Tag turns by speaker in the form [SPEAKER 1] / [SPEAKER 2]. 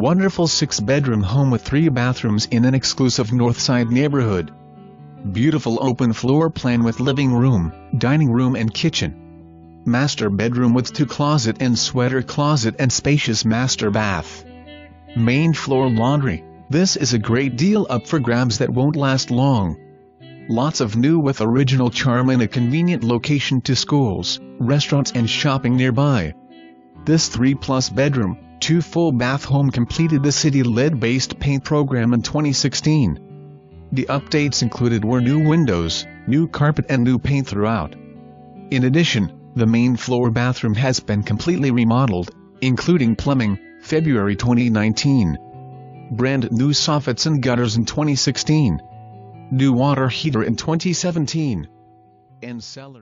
[SPEAKER 1] Wonderful 6-bedroom home with 3 bathrooms in an exclusive Northside neighborhood. Beautiful open floor plan with living room, dining room and kitchen. Master bedroom with 2 closet and sweater closet and spacious master bath. Main floor laundry. This is a great deal up for grabs that won't last long. Lots of new with original charm in a convenient location to schools, restaurants and shopping nearby. This 3+ bedroom, 2 full bath home completed the city lead-based paint program in 2016. The updates included were new windows, new carpet and new paint throughout. In addition, the main floor bathroom has been completely remodeled, including plumbing, February 2019. Brand new soffits and gutters in 2016. New water heater in 2017. And cellar.